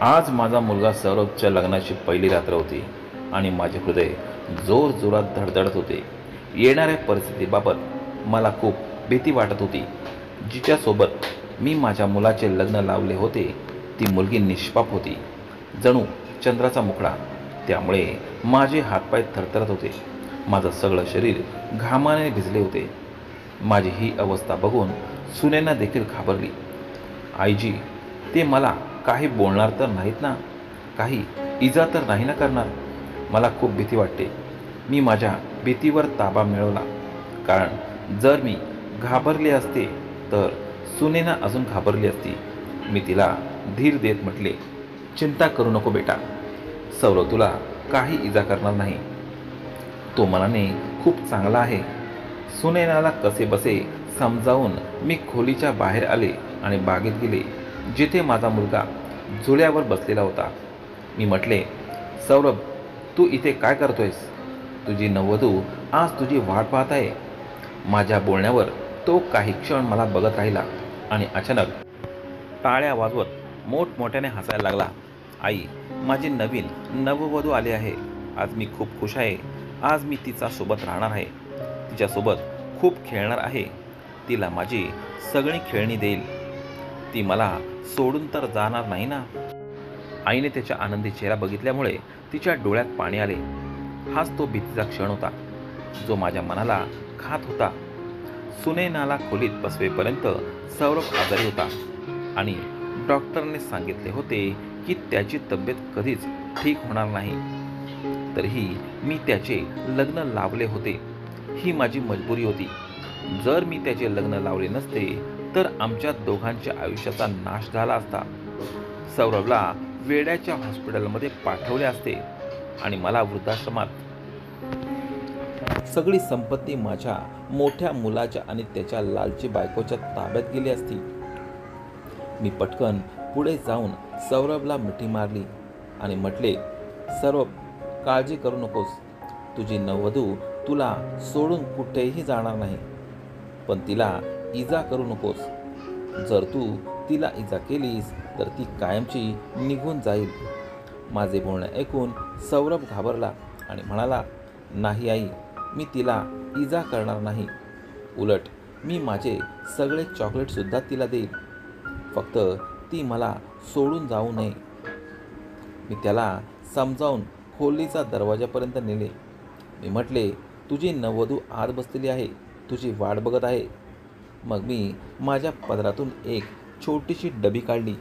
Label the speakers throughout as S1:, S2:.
S1: आज माझा मुलगा सौरभच्या लग्नाची पहिली रात्र होती आणि माझे हृदय जोरजोरात धडधडत होते. येणाऱ्या परिस्थितीबाबत मला खूप भीती वाटत होती. जिच्यासोबत मी माझ्या मुलाचे लग्न लावले होते ती मुलगी निष्पाप होती, जणू चंद्राचा मुखडा. त्यामुळे माझे हातपाय थरथरत होते. माझं सगळं शरीर घामाने भिजले होते. माझी ही अवस्था बघून सुनेना देखील घाबरली. आईजी, ते मला काही बोलणार तर नाहीत ना? काही इजा तर नाही ना करणार? मला खूप भीती वाटते. मी माझ्या भीतीवर ताबा मिळवला, कारण जर मी घाबरले असते तर सुनेना अजून घाबरली असती. मी तिला धीर देत म्हटले, चिंता करू नको बेटा, सौरव तुला काही इजा करणार नाही. तो मनाने खूप चांगला आहे. सुनैनाला कसे बसे समजावून मी खोलीच्या बाहेर आले आणि बागेत गेले, जिथे माझा मुलगा झुल्यावर बसलेला होता. मी म्हटले, सौरभ, तू इथे काय करतोयस? तुझी नववधू आज तुझी वाट पाहत आहे. माझ्या बोलण्यावर तो काही क्षण मला बघत राहिला आणि अचानक टाळ्या वाजवत मोठमोठ्याने हसायला लागला. आई, माझी नवीन नववधू आली आहे. आज मी खूप खुश आहे. आज मी तिचा सोबत राहणार आहे. तिच्यासोबत खूप खेळणार आहे. तिला माझी सगळी खेळणी देईल. ती मला सोडून तर जाणार नाही ना? आईने त्याच्या आनंदी चेहरा बघितल्यामुळे तिच्या डोळ्यात पाणी आले. हाच तो भीतीचा क्षण होता जो माझ्या मनाला खात होता. सुनैनाला खोलीत बसवेपर्यंत सौरभ आजारी होता आणि डॉक्टरने सांगितले होते की त्याची तब्येत कधीच ठीक होणार नाही. तरीही मी त्याचे लग्न लावले होते. ही माझी मजबुरी होती. जर मी त्याचे लग्न लावले नसते तर आमच्या दोघांच्या आयुष्याचा नाश झाला असता. सौरभला वेड्याच्या हॉस्पिटलमध्ये पाठवले असते आणि मला वृद्धाश्रमात. सगळी संपत्ती माझ्या मोठ्या मुलाच्या आणि त्याच्या लालची बायकोच्या ताब्यात गेली असती. मी पटकन पुढे जाऊन सौरभला मिठी मारली आणि म्हटले, सौरभ, काळजी करू नकोस. तुझी नववधू तुला सोडून कुठेही जाणार नाही. पण तिला इजा करू नकोस. जर तू तिला इजा केलीस तर ती कायमची निघून जाईल. माझे बोलणे ऐकून सौरभ घाबरला आणि म्हणाला, नाही आई, मी तिला इजा करणार नाही. उलट मी माझे सगळे चॉकलेटसुद्धा तिला देईल. फक्त ती मला सोडून जाऊ नये. मी त्याला समजावून खोलीचा दरवाजापर्यंत नेले. मी म्हटले, तुझी नववधू आत बसलेली आहे, तुझी वाट बघत आहे. मग मी माझ्या पदरातून एक छोटीशी डबी काढली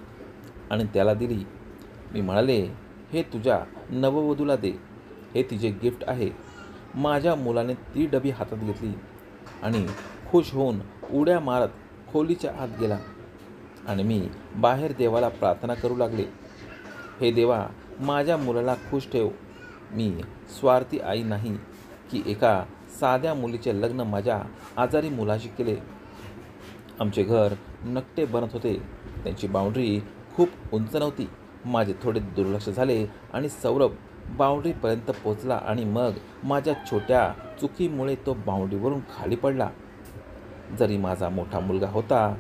S1: आणि त्याला दिली. मी म्हणाले, हे तुझ्या नववधूला दे. हे तिचे गिफ्ट आहे. माझ्या मुलाने ती डबी हातात घेतली आणि खुश होऊन उड्या मारत खोलीच्या आत गेला आणि मी बाहेर देवाला प्रार्थना करू लागले, हे देवा, माझ्या मुलाला खुश ठेव. मी स्वार्थी आई नाही की एका साध्या मुलीचे लग्न माझ्या आजारी मुलाशी केले. आमचे घर नकटे बनत होते. त्यांची बाउंड्री खूप उंच नव्हती. माझे थोडे दुर्लक्ष झाले आणि सौरभ बाउंड्रीपर्यंत पोचला आणि मग माझ्या छोट्या चुकीमुळे तो बाउंड्रीवरून खाली पडला. जरी माझा मोठा मुलगा होता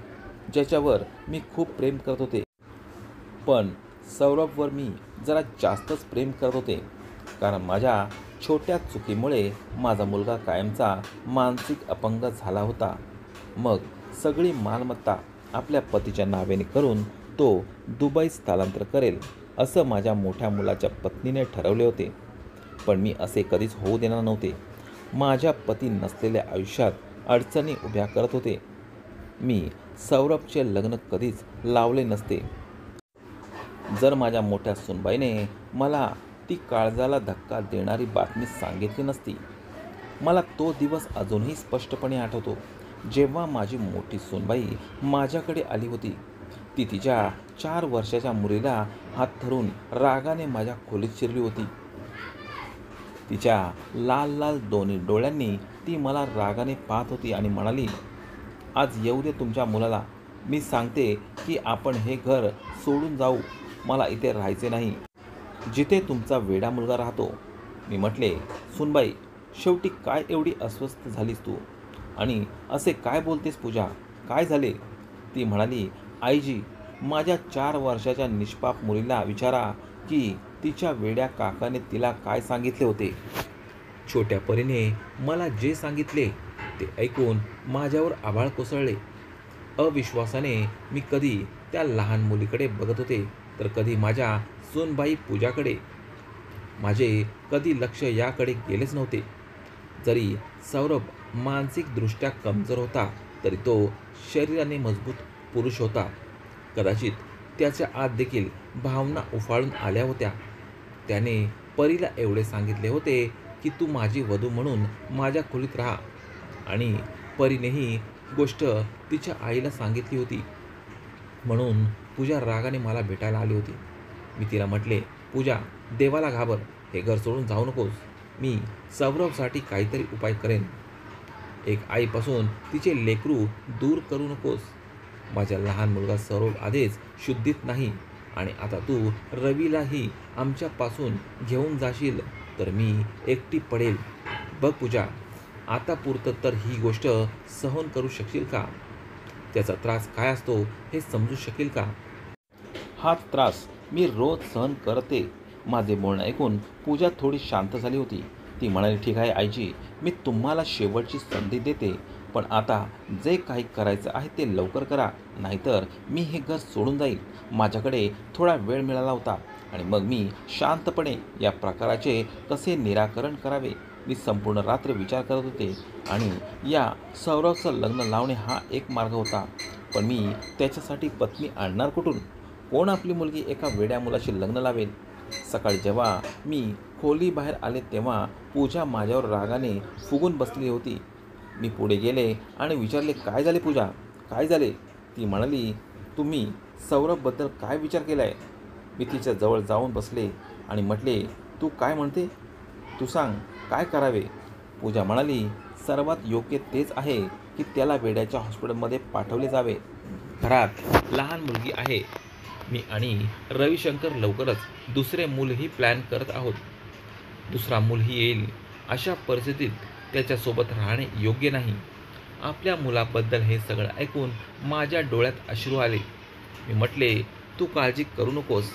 S1: ज्याच्यावर मी खूप प्रेम करत होते, पण सौरभवर मी जरा जास्तच प्रेम करत होते, कारण माझ्या छोट्या चुकीमुळे माझा मुलगा कायमचा मानसिक अपंग झाला होता. मग सगळी मालमत्ता आपल्या पतीच्या नावेने करून तो दुबईत स्थलांतर करेल असं माझ्या मोठ्या मुलाच्या पत्नीने ठरवले होते. पण मी असे कधीच होऊ देणार नव्हते. माझ्या पती नसलेल्या आयुष्यात अडचणी उभ्या करत होते. मी सौरभचे लग्न कधीच लावले नसते जर माझ्या मोठ्या सुनबाईने मला ती काळजाला धक्का देणारी बातमी सांगितली नसती. मला तो दिवस अजूनही स्पष्टपणे आठवतो, जेव्हा माझी मोठी सूनबाई माझ्याकडे आली होती. ती तिच्या 4 वर्षाच्या मुलीला हात धरून रागाने माझ्या खोलीत शिरली होती. तिच्या लाल लाल दोन्ही डोळ्यांनी ती मला रागाने पाहत होती आणि म्हणाली, आज येऊ दे तुमच्या मुलाला. मी सांगते की आपण हे घर सोडून जाऊ. मला इथे राहायचे नाही, जिथे तुमचा वेडा मुलगा राहतो. मी म्हटले, सुनबाई, शेवटी काय एवढी अस्वस्थ झालीस तू? आणि असे काय बोलतेस पूजा? काय झाले? ती म्हणाली, आईजी, माझ्या 4 वर्षाच्या निष्पाप मुलीला विचारा की तिच्या वेड्या काकाने तिला काय सांगितले होते. छोट्या परीने मला जे सांगितले ते ऐकून माझ्यावर आभाळ कोसळले. अविश्वासाने मी कधी त्या लहान मुलीकडे बघत होते तर कधी माझ्या सूनबाई पूजाकडे. माझे कधी लक्ष याकडे गेलेच नव्हते. जरी सौरभ मानसिकदृष्ट्या कमजोर होता तरी तो शरीराने मजबूत पुरुष होता. कदाचित त्याच्या आत देखील भावना उफाळून आल्या होत्या. त्याने परीला एवढे सांगितले होते की तू माझी वधू म्हणून माझ्या खोलीत राहा आणि परीनेही गोष्ट तिच्या आईला सांगितली होती. म्हणून पूजा रागाने मला भेटायला आली होती. मी तिला म्हटले, पूजा, देवाला घाबर, हे घर सोडून जाऊ नकोस. मी सौरभसाठी काहीतरी उपाय करेन. एक आईपासून तिचे लेकरू दूर करू नकोस. माझा लहान मुलगा सौरभ आधीच शुद्धीत नाही आणि आता तू रवीलाही आमच्यापासून घेऊन जाशील तर मी एकटी पडेल. बघ पूजा, आतापुरतं तर ही गोष्ट सहन करू शकशील का? त्याचा त्रास काय असतो हे समजू शकेल का? हा त्रास मी रोज सहन करते. माझे बोलणं ऐकून पूजा थोडी शांत झाली होती. ती म्हणाली, ठीक आहे आईजी, मी तुम्हाला शेवटची संधी देते, पण आता जे काही करायचं आहे ते लवकर करा, नाहीतर मी हे घर सोडून जाईल. माझ्याकडे थोडा वेळ मिळाला होता आणि मग मी शांतपणे या प्रकाराचे कसे निराकरण करावे मी संपूर्ण रात्र विचार करत होते आणि या सौरभचं लग्न लावणे हा एक मार्ग होता. पण मी त्याच्यासाठी पत्नी आणणार कुठून? कोण आपली मुलगी एका वेड्या मुलाशी लग्न लावेल? सकाळी जेव्हा मी खोलीबाहेर आले तेव्हा पूजा माझ्यावर रागाने फुगून बसली होती. मी पुढे गेले आणि विचारले, काय झाले पूजा, काय झाले? ती म्हणाली, तुम्ही सौरभबद्दल काय विचार केला आहे? मी तिच्या जवळ जाऊन बसले आणि म्हटले, तू काय म्हणते? तू सांग, काय करावे? पूजा म्हणाली, सर्वात योग्य तेच आहे की त्याला वेड्याच्या हॉस्पिटलमध्ये पाठवले जावे. घरात लहान मुलगी आहे. मी आणि रविशंकर लवकरच दुसरे मूलही प्लॅन करत आहोत. दुसरा मूलही येईल. अशा परिस्थितीत त्याच्यासोबत राहणे योग्य नाही. आपल्या मुलाबद्दल हे सगळं ऐकून माझ्या डोळ्यात अश्रू आले. मी म्हटले, तू काळजी करू नकोस.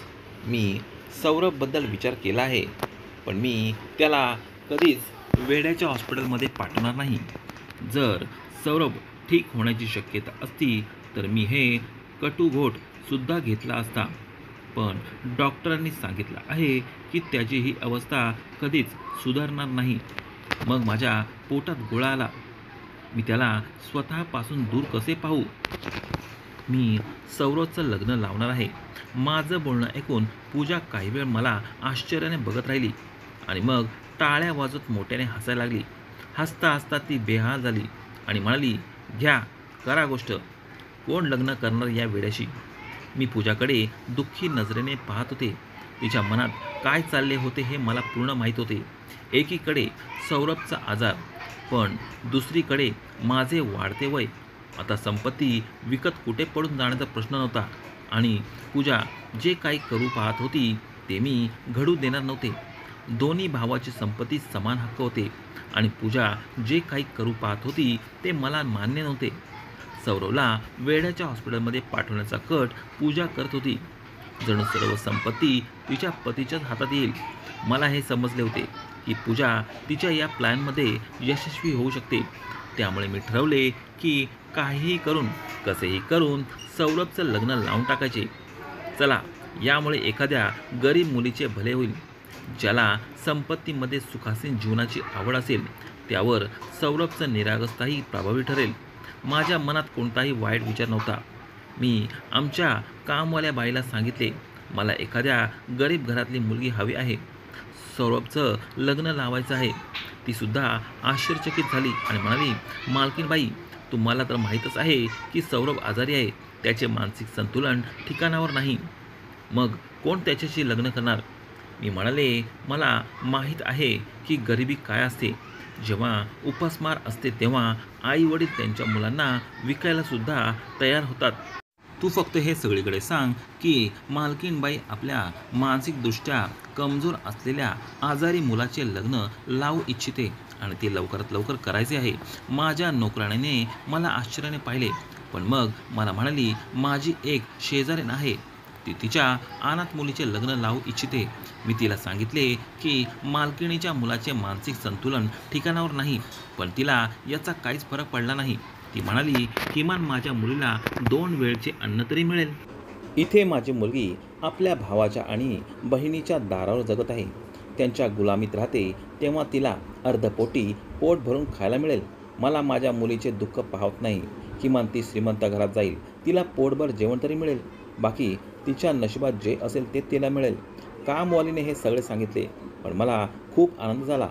S1: मी सौरभबद्दल विचार केला आहे, पण मी त्याला कधीच वेड्याच्या हॉस्पिटलमध्ये पाठवणार नाही. जर सौरभ ठीक होण्याची शक्यता असती तर मी हे कटुघोट सुद्धा घेतला असता. पण डॉक्टरांनी सांगितलं आहे की त्याची ही अवस्था कधीच सुधारणार नाही. मग माझ्या पोटात गोळा आला. मी त्याला स्वतःपासून दूर कसे पाहू? मी सौरभचं लग्न लावणार आहे. माझं बोलणं ऐकून पूजा काही वेळ मला आश्चर्याने बघत राहिली आणि मग टाळ्या वाजवत मोठ्याने हसायला लागली. हसता हसता ती बेहाल झाली आणि म्हणाली, घ्या, करा गोष्ट. कोण लग्न करणार या वेड्याशी? मी पूजाकडे दुःखी नजरेने पाहत होते. तिच्या मनात काय चालले होते हे मला पूर्ण माहीत होते. एकीकडे सौरभचा आजार, पण दुसरीकडे माझे वाढते वय. आता संपत्ती विकत कुठे पडून जाण्याचा प्रश्न नव्हता आणि पूजा जे काही करू पाहत होती ते मी घडू देणार नव्हते. दोन्ही भावाची संपत्ती समान हक्क होते आणि पूजा जे काही करू पाहत होती ते मला मान्य नव्हते. सौरभला वेड्याच्या हॉस्पिटलमध्ये पाठवण्याचा कट पूजा करत होती. जणू सर्व संपत्ती तिच्या पतीच्याच हातात येईल. मला हे समजले होते की पूजा तिच्या या प्लॅनमध्ये यशस्वी होऊ शकते. त्यामुळे मी ठरवले की काहीही करून, कसेही करून सौरभचं लग्न लावून टाकायचे. चला, यामुळे एखाद्या गरीब मुलीचे भले होईल. ज्याला संपत्तीमध्ये सुखासीन जीवनाची आवड असेल त्यावर सौरभचं निरागसताही प्रभावी ठरेल. माझ्या मनात कोणताही वाईट विचार नव्हता. मी आमच्या कामवाल्या बाईला सांगितले, मला एखाद्या गरीब घरातली मुलगी हवी आहे. सौरभचं लग्न लावायचं आहे. तीसुद्धा आश्चर्यचकित झाली आणि म्हणाली, मालकीनबाई, तुम्हाला तर माहीतच आहे की सौरभ आजारी आहे. त्याचे मानसिक संतुलन ठिकाणावर नाही. मग कोण त्याच्याशी लग्न करणार? मी म्हणाले, मला माहीत आहे की गरिबी काय असते. जेव्हा उपासमार असते तेव्हा आई वडील त्यांच्या मुलांना विकायला सुद्धा तयार होतात. तू फक्त हे सगळीकडे सांग की मालकीनबाई आपल्या मानसिकदृष्ट्या कमजोर असलेल्या आजारी मुलाचे लग्न लावू इच्छिते आणि ते लवकरात लवकर करायचे आहे. माझ्या नोकराणीने मला आश्चर्याने पाहिले. पण मग मला म्हणाली, माझी एक शेजारीण आहे, ती तिच्या अनाथ मुलीचे लग्न लावू इच्छिते. मी तिला सांगितले की मालकिणीच्या मुलाचे मानसिक संतुलन ठिकाणावर नाही, पण तिला याचा काहीच फरक पडला नाही. ती म्हणाली, किमान माझ्या मुलीला 2 वेळचे अन्न तरी मिळेल. इथे माझी मुलगी आपल्या भावाच्या आणि बहिणीच्या दारावर जगत आहे. त्यांच्या गुलामीत राहते, तेव्हा तिला अर्धपोटी पोट भरून खायला मिळेल. मला माझ्या मुलीचे दुःख पाहत नाही. किमान ती श्रीमंत घरात जाईल, तिला पोटभर जेवण तरी मिळेल. बाकी तिच्या नशिबात जे असेल ते तिला मिळेल. कामवालीने हे सगळे सांगितले, पण मला खूप आनंद झाला.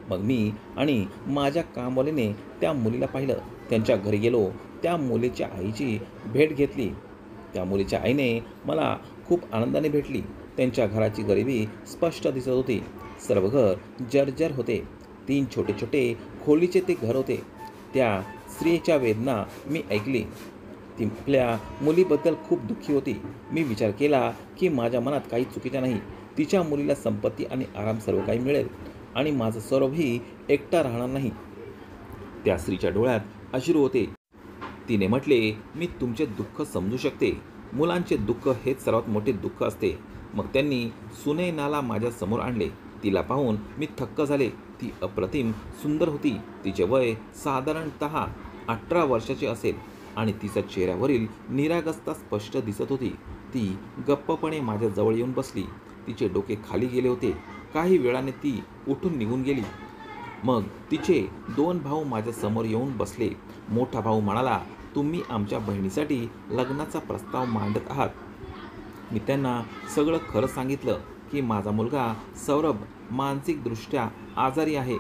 S1: मग मी आणि माझ्या कामवालीने त्या मुलीला पाहिलं. त्यांच्या घरी गेलो. त्या मुलीच्या आईची भेट घेतली. त्या मुलीच्या आईने मला खूप आनंदाने भेटली. त्यांच्या घराची गरिबी स्पष्ट दिसत होती. सर्व घर जर्जर होते. 3 छोटे छोटे खोलीचे ते घर होते. त्या स्त्रीच्या वेदना मी ऐकली. ती आपल्या मुलीबद्दल खूप दुःखी होती. मी विचार केला की माझ्या मनात काही चुकीचे नाही. तिच्या मुलीला संपत्ती आणि आराम सर्व काही मिळेल आणि माझं सौरभही एकटा राहणार नाही. त्या स्त्रीच्या डोळ्यात अश्रू होते. तिने म्हटले, मी तुमचे दुःख समजू शकते. मुलांचे दुःख हेच सर्वात मोठे दुःख असते. मग त्यांनी सुनैनाला माझ्या समोर आणले. तिला पाहून मी थक्क झाले. ती अप्रतिम सुंदर होती. तिचे वय साधारणतः 18 वर्षाचे असेल आणि तिच्या चेहऱ्यावरील निरागसता स्पष्ट दिसत होती. ती गप्पपणे माझ्या जवळ येऊन बसली. तिचे डोके खाली गेले होते. काही वेळाने ती उठून निघून गेली. मग तिचे 2 भाऊ माझ्या समोर येऊन बसले. मोठा भाऊ म्हणाला, तुम्ही आमच्या बहिणीसाठी लग्नाचा प्रस्ताव मांडत आहात. मी त्यांना सगळं खरं सांगितलं की माझा मुलगा सौरभ मानसिकदृष्ट्या आजारी आहे.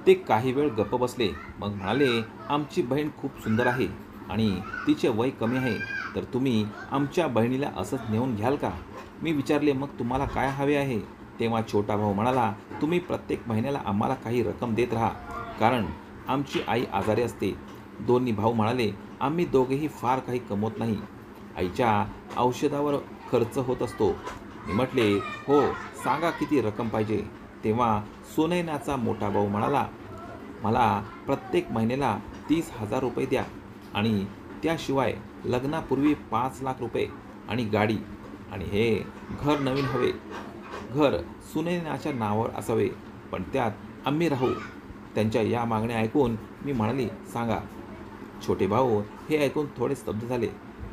S1: ते काही वेळ गप्प बसले. मग म्हणाले, आमची बहीण खूप सुंदर आहे आणि तिचे वय कमी आहे, तर तुम्ही आमच्या बहिणीला असंच नेऊन घ्याल का? मी विचारले, मग तुम्हाला काय हवे आहे? तेव्हा छोटा भाऊ म्हणाला, तुम्ही प्रत्येक महिन्याला आम्हाला काही रक्कम देत राहा, कारण आमची आई आजारी असते. दोन्ही भाऊ म्हणाले, आम्ही दोघेही फार काही कमवत नाही. आईच्या औषधावर खर्च होत असतो. मी म्हटले, हो, सांगा किती रक्कम पाहिजे? तेव्हा सुनैनाचा मोठा भाऊ म्हणाला, मला प्रत्येक महिन्याला 30,000 रुपये द्या आणि त्याशिवाय लग्नापूर्वी 5 लाख रुपये आणि गाडी आणि हे घर नवीन हवे. घर सुनैनाच्या नावावर असावे, पण त्यात आम्ही राहू. त्यांच्या या मागण्या ऐकून मी म्हणाली, सांगा. छोटे भाऊ हे ऐकून थोडे स्तब्ध झाले,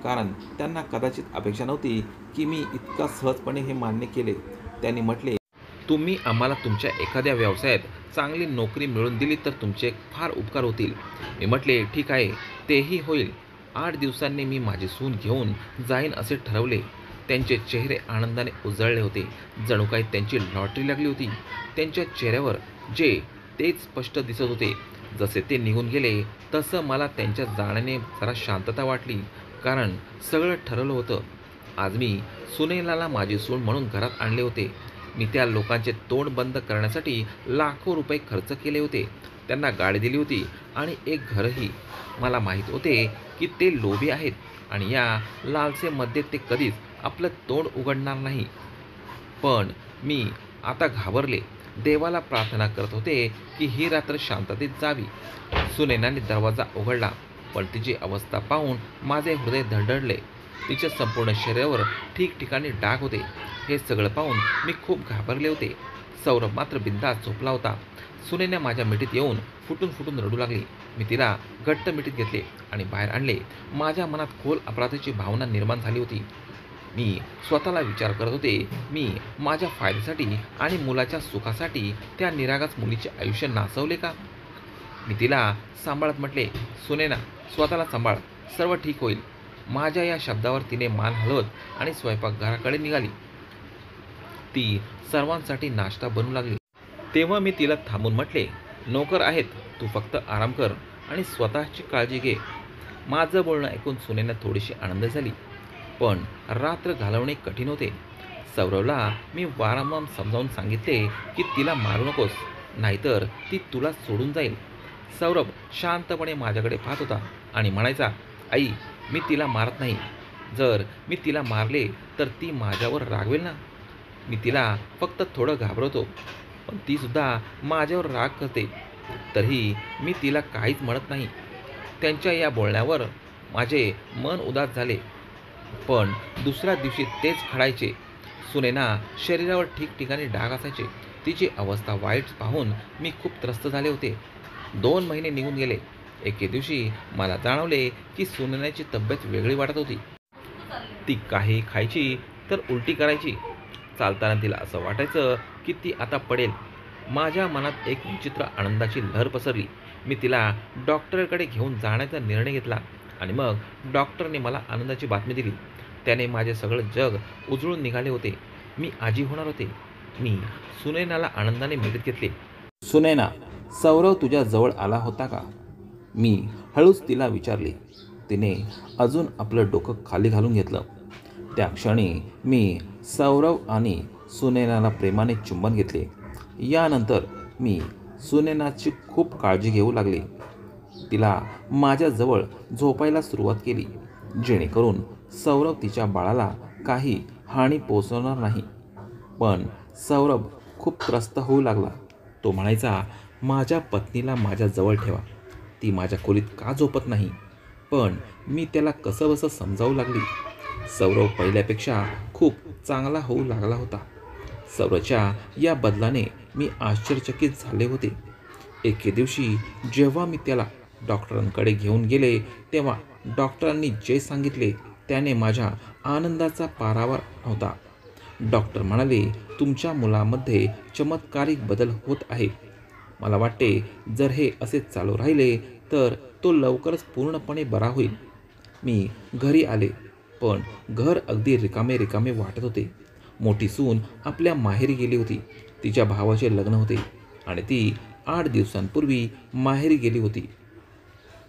S1: कारण त्यांना कदाचित अपेक्षा नव्हती की मी इतका सहजपणे हे मान्य केले. त्यांनी म्हटले, तुम्ही आम्हाला तुमच्या एखाद्या व्यवसायात चांगली नोकरी मिळवून दिली तर तुमचे फार उपकार होतील. मी म्हटले, ठीक आहे, तेही होईल. 8 दिवसांनी मी माझी सून घेऊन जाईन असे ठरवले. त्यांचे चेहरे आनंदाने उजळले होते. जणू काही त्यांची लॉटरी लागली होती. त्यांच्या चेहऱ्यावर जे तेच स्पष्ट दिसत होते. जसे ते निघून गेले तसं मला त्यांच्या जाण्याने जरा शांतता वाटली, कारण सगळं ठरवलं होतं. आज मी सुनैनाला माझी सून म्हणून घरात आणले होते. मी त्या लोकांचे तोंड बंद करण्यासाठी लाखो रुपये खर्च केले होते. त्यांना गाडी दिली होती आणि एक घरही. मला माहीत होते की ते लोभी आहेत आणि या लालसेमध्ये ते कधीच आपलं तोंड उघडणार नाही. पण मी आता घाबरले. देवाला प्रार्थना करत होते की ही रात्र शांततेत जावी. सुनैनाने दरवाजा उघडला, पण तिची अवस्था पाहून माझे हृदय धडधडले. तिच्या संपूर्ण शरीरावर ठिकठिकाणी डाग होते. हे सगळं पाहून मी खूप घाबरले होते. सौरभ मात्र बिनधास्त झोपला होता. सुनैना माझ्या मिठीत येऊन फुटून फुटून रडू लागली. मी तिला घट्ट मिठीत घेतले आणि बाहेर आणले. माझ्या मनात खोल अपराधाची भावना निर्माण झाली होती. मी स्वतःला विचार करत होते, मी माझ्या फायद्यासाठी आणि मुलाच्या सुखासाठी त्या निरागस मुलीचे आयुष्य नासवले का? मी तिला सांभाळत म्हटले, सुनैना, स्वतःला सांभाळ, सर्व ठीक होईल. माझ्या या शब्दावर तिने मान हलवत आणि स्वयंपाकघराकडे निघाली. ती सर्वांसाठी नाश्ता बनवू लागली. तेव्हा मी तिला थांबून म्हटले, नोकर आहेत, तू फक्त आराम कर आणि स्वतःची काळजी घे. माझं बोलणं ऐकून सुनैना थोडीशी आनंद झाली, पण रात्र घालवणे कठीण होते. सौरभला मी वारंवार समजावून सांगितले की तिला मारू नकोस, नाहीतर ती तुला सोडून जाईल. सौरभ शांतपणे माझ्याकडे पाहत होता आणि म्हणायचा, आई, मी तिला मारत नाही. जर मी तिला मारले तर ती माझ्यावर रागवेल ना. मी तिला फक्त थोडं घाबरवतो, पण तीसुद्धा माझ्यावर राग करते. तरीही मी तिला काहीच म्हणत नाही. त्यांच्या या बोलण्यावर माझे मन उदास झाले. पण दुसऱ्या दिवशी तेच घडायचे. सुनैना शरीरावर ठिकठिकाणी डाग असायचे. तिची अवस्था वाईट पाहून मी खूप त्रस्त झाले होते. 2 महिने निघून गेले. एके दिवशी मला जाणवले की सुनैनाची तब्येत वेगळी वाटत होती. ती काही खायची तर उलटी करायची. चालताना तिला असं वाटायचं की ती आता पडेल. माझ्या मनात एक विचित्र आनंदाची लहर पसरली. मी तिला डॉक्टरकडे घेऊन जाण्याचा निर्णय घेतला आणि मग डॉक्टरने मला आनंदाची बातमी दिली. त्याने माझे सगळं जग उजळून निघाले होते. मी आजी होणार होते. मी सुनैनाला आनंदाने मिळत घेतले. सुनैना, सौरव तुझ्या जवळ आला होता का? मी हळूच तिला विचारले. तिने अजून आपलं डोकं खाली घालून घेतलं. त्या क्षणी मी सौरव आणि सुनैनाला प्रेमाने चुंबन घेतले. यानंतर मी सुनैनाची खूप काळजी घेऊ लागले. तिला माझ्याजवळ झोपायला सुरुवात केली, जेणेकरून सौरभ तिच्या बाळाला काही हानी पोचवणार नाही. पण सौरभ खूप त्रस्त होऊ लागला. तो म्हणायचा, माझ्या पत्नीला माझ्याजवळ ठेवा. ती माझ्या खोलीत का झोपत नाही? पण मी त्याला कसंबसं समजावू लागली. सौरव पहिल्यापेक्षा खूप चांगला होऊ लागला होता. सौरवच्या या बदलाने मी आश्चर्यचकित झाले होते. एके दिवशी जेव्हा मी त्याला डॉक्टरांकडे घेऊन गेले, तेव्हा डॉक्टरांनी जे सांगितले त्याने माझ्या आनंदाचा पारावर नव्हता. डॉक्टर म्हणाले, तुमच्या मुलामध्ये चमत्कारिक बदल होत आहे. मला वाटते जर हे असे चालू राहिले तर तो लवकरच पूर्णपणे बरा होईल. मी घरी आले, पण घर अगदी रिकामे रिकामे वाटत होते. मोठी सून आपल्या माहेरी गेली होती. तिच्या भावाचे लग्न होते आणि ती 8 दिवसांपूर्वी माहेरी गेली होती.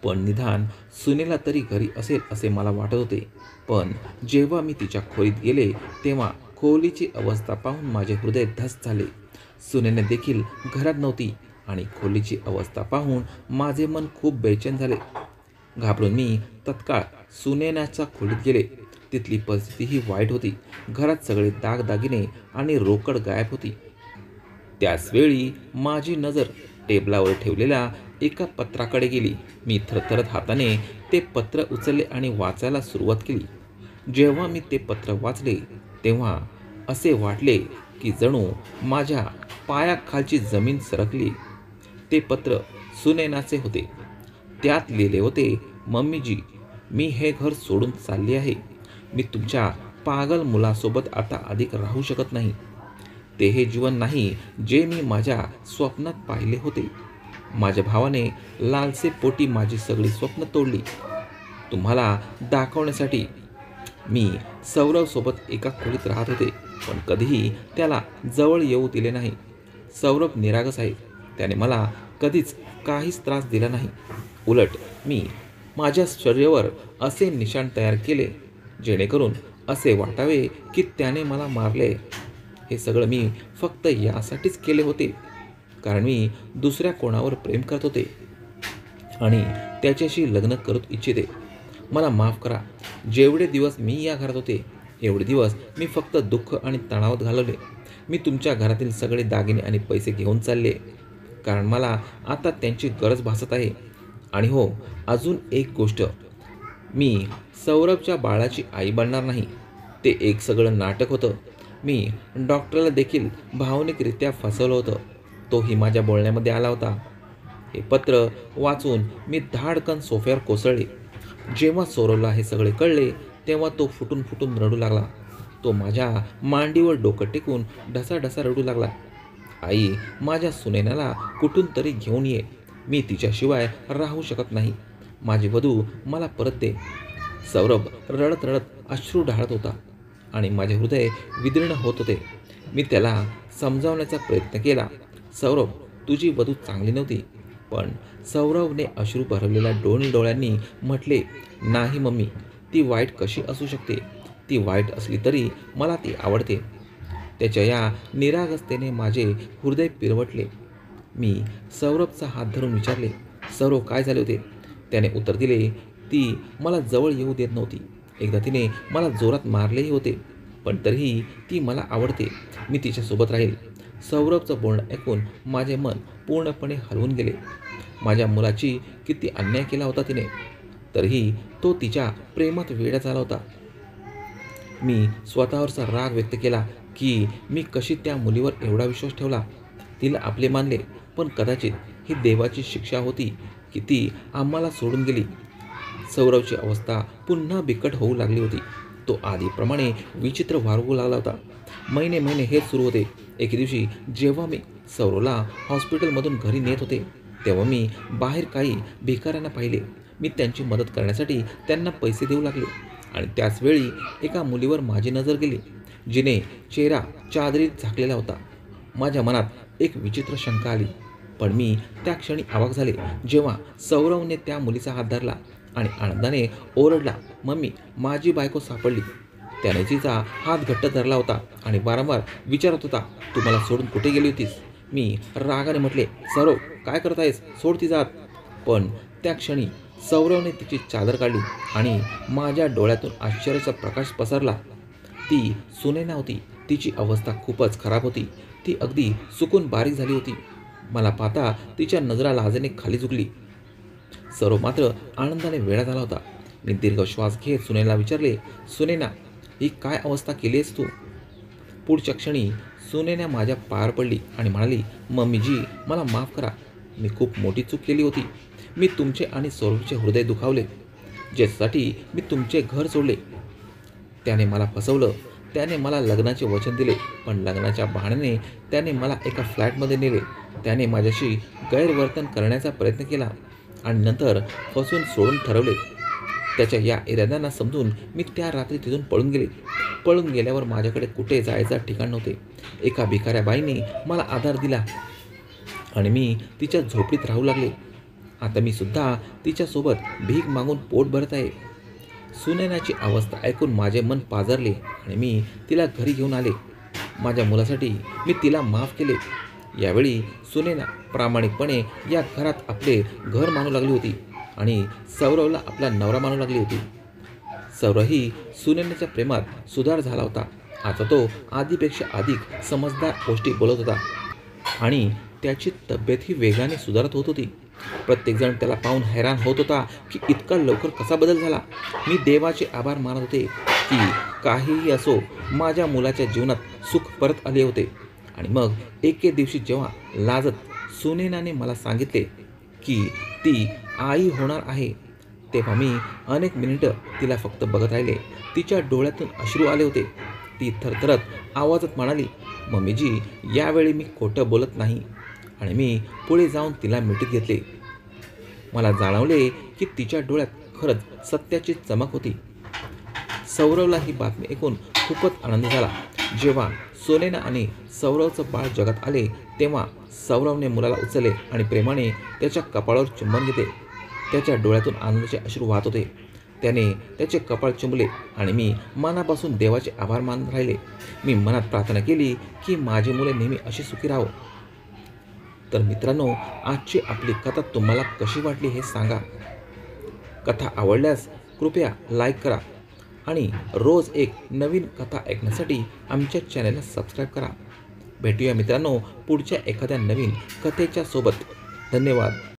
S1: पण निदान सुनेला तरी घरी असेल असे मला वाटत होते. पण जेव्हा मी तिच्या खोलीत गेले तेव्हा खोलीची अवस्था पाहून माझे हृदय धस्त झाले. सुनेने देखील घरात नव्हती आणि खोलीची अवस्था पाहून माझे मन खूप बेचैन झाले. घाबरून मी तत्काळ सुनैनाच्या खोलीत गेले. तिथली परिस्थितीही वाईट होती. घरात सगळे दागदागिने आणि रोकड गायब होती. त्याच वेळी माझी नजर टेबलावर ठेवलेल्या एका पत्राकडे गेली. मी थरथरत हाताने ते पत्र उचलले आणि वाचायला सुरुवात केली. जेव्हा मी ते पत्र वाचले तेव्हा असे वाटले की जणू माझ्या पायाखालची जमीन सरकली. ते पत्र सुनैनाचे होते. त्यात लिहिले होते, मम्मीजी, मी हे घर सोडून चालली आहे. मी तुमच्या पागल मुलासोबत आता अधिक राहू शकत नाही. ते हे जीवन नाही जे मी माझ्या स्वप्नात पाहिले होते. माझ्या भावाने लालसेपोटी माझी सगळी स्वप्न तोडली. तुम्हाला दाखवण्यासाठी मी सौरभसोबत एका खोलीत राहत होते, पण कधीही त्याला जवळ येऊ दिले नाही. सौरभ निरागस आहे. त्याने मला कधीच काहीच त्रास दिला नाही. उलट मी माझ्या शरीरावर असे निशाण तयार केले जेणेकरून असे वाटावे की त्याने मला मारले. हे सगळं मी फक्त यासाठीच केले होते कारण मी दुसऱ्या कोणावर प्रेम करत होते आणि त्याच्याशी लग्न करत इच्छिते. मला माफ करा. जेवढे दिवस मी या घरात होते एवढे दिवस मी फक्त दुःख आणि तणावात घालवले. मी तुमच्या घरातील सगळे दागिने आणि पैसे घेऊन चालले कारण मला आता त्यांची गरज भासत आहे. आणि हो, अजून एक गोष्ट, मी सौरभच्या बाळाची आई बनणार नाही. ते एक सगळं नाटक होतं. मी डॉक्टरला देखील भावनिकरित्या फसवलं होतं. तोही माझ्या बोलण्यामध्ये आला होता. हे पत्र वाचून मी धाडकन सोफ्यावर कोसळले. जेव्हा सौरभला हे सगळे कळले तेव्हा तो फुटून फुटून रडू लागला. तो माझ्या मांडीवर डोकं टेकून ढसाढसा रडू लागला. आई, माझ्या सुनैनाला कुठून तरी घेऊन ये. मी तिच्याशिवाय राहू शकत नाही. माझी वधू मला परत दे. सौरभ रडत रडत अश्रू ढाळत होता आणि माझे हृदय विदीर्ण होत होते. मी त्याला समजावण्याचा प्रयत्न केला. सौरभ, तुझी वधू चांगली नव्हती. पण सौरभने अश्रू भरवलेल्या डोळ्यांनी म्हटले, नाही मम्मी, ती वाईट कशी असू शकते? ती वाईट असली तरी मला ती आवडते. त्याच्या या निरागसतेने माझे हृदय पिरवटले. मी सौरभचा हात धरून विचारले, सौरभ, काय झाले होते? त्याने उत्तर दिले, ती मला जवळ येऊ देत नव्हती. एकदा तिने मला जोरात मारलेही होते, पण तरीही ती मला आवडते. मी तिच्यासोबत राहील. सौरभचं बोलणं ऐकून माझे मन पूर्णपणे हलवून गेले. माझ्या मुलाची किती अन्याय केला होता तिने. तरीही तो तिच्या प्रेमात वेडा झाला होता. मी स्वतःवरचा राग व्यक्त केला की मी कशी त्या मुलीवर एवढा विश्वास ठेवला. तिला आपले मानले, पण कदाचित ही देवाची शिक्षा होती की ती आम्हाला सोडून गेली. सौरवची अवस्था पुन्हा बिकट होऊ लागली होती. तो आधीप्रमाणे विचित्र वागू लागला होता. महिने महिने हेच सुरू होते. एके दिवशी जेव्हा मी सौरवला हॉस्पिटलमधून घरी नेत होते, तेव्हा मी बाहेर काही भिकाऱ्यांना पाहिले. मी त्यांची मदत करण्यासाठी त्यांना पैसे देऊ लागले आणि त्याच वेळी एका मुलीवर माझी नजर गेली, जिने चेहरा चादरीत झाकलेला होता. माझ्या मनात एक विचित्र शंका आली, पण मी त्या क्षणी अवाक झाले जेव्हा सौरवने त्या मुलीचा हात धरला आणि आनंदाने ओरडला, "मम्मी, माझी बायको सापडली." त्याने तिचा हात घट्ट धरला होता आणि वारंवार विचारत होता, "तू मला सोडून कुठे गेली होतीस?" मी रागाने म्हटले, "सौरव, काय करतायस? सोड तिचा हात." पण त्या क्षणी सौरवने तिची चादर काढली आणि माझ्या डोळ्यातून आश्चर्याचा प्रकाश पसरला. ती सुनैना होती. तिची अवस्था खूपच खराब होती. ती अगदी सुकून बारीक झाली होती. मला पाहता तिच्या नजरा लाजेने खाली झुकली. सौरव मात्र आनंदाने वेडा झाला होता. मी दीर्घ श्वास घेत सुनैनाला विचारले, "सुनैना, ही काय अवस्था केली आहेस तू?" पुढच्या क्षणी सुनैना माझ्या पायावर पडली आणि म्हणाली, "मम्मीजी, मला माफ करा. मी खूप मोठी चूक केली होती. मी तुमचे आणि सौरवचे हृदय दुखावले. ज्यासाठी मी तुमचे घर सोडले. त्याने मला फसवलं. त्याने मला लग्नाचे वचन दिले, पण लग्नाच्या बहाण्याने त्याने मला एका फ्लॅटमध्ये नेले. त्याने माझ्याशी गैरवर्तन करण्याचा प्रयत्न केला आणि नंतर फसून सोडून ठरवले. त्याच्या या इराद्यांना समजून मी त्या रात्री तिथून पळून गेले. पळून गेल्यावर माझ्याकडे कुठे जायचं ठिकाण नव्हते. एका भिकाऱ्या बाईने मला आधार दिला आणि मी तिच्या झोपडीत राहू लागले. आता मी सुद्धा तिच्यासोबत भीक मागून पोट भरत आहे." सुनैनाची अवस्था ऐकून माझे मन पाजरले आणि मी तिला घरी घेऊन आले. माझ्या मुलासाठी मी तिला माफ केले. यावेळी सुनैना प्रामाणिकपणे या घरात आपले घर मानू लागली होती आणि सौरवला आपला नवरा मानू लागली होती. सौरवही सुनैनाच्या प्रेमात सुधार झाला होता. आता तो आधीपेक्षा अधिक समजदार गोष्टी बोलत होता आणि त्याची तब्येतही वेगाने सुधारत होत होती. प्रत्येकजण त्याला पाहून हैराण होत होता की इतका लवकर कसा बदल झाला. मी देवाचे आभार मानत होते की काहीही असो, माझ्या मुलाच्या जीवनात सुख परत आले होते. आणि मग एके दिवशी जेव्हा लाजत सुनैनाने मला सांगितले की ती आई होणार आहे, तेव्हा मी अनेक मिनिटं तिला फक्त बघत राहिले. तिच्या डोळ्यातून अश्रू आले होते. ती थरथरत आवाजात म्हणाली, "मम्मीजी, यावेळी मी खोटं बोलत नाही." आणि मी पुढे जाऊन तिला मिठीत घेतले. मला जाणवले की तिच्या डोळ्यात खरंच सत्याची चमक होती. सौरवला ही बातमी ऐकून खूपच आनंद झाला. जेव्हा सुनैना आणि सौरवचं बाळ जगात आले, तेव्हा सौरवने मुलाला उचलले आणि प्रेमाने त्याच्या कपाळावर चुंबन घेतले. त्याच्या डोळ्यातून आनंदाचे अश्रू वाहत होते. त्याने त्याचे कपाळ चुंबले आणि मी मनापासून देवाचे आभार मानत राहिले. मी मनात प्रार्थना केली की माझी मुले नेहमी अशी सुखी राहो. तर मित्रांनो, आजची आपली कथा तुम्हाला कशी वाटली हे सांगा. कथा आवडल्यास कृपया लाईक करा आणि रोज एक नवीन कथा ऐकण्यासाठी आमच्या चॅनलला सबस्क्राईब करा. भेटूया मित्रांनो पुढच्या एखाद्या नवीन कथेच्या सोबत. धन्यवाद.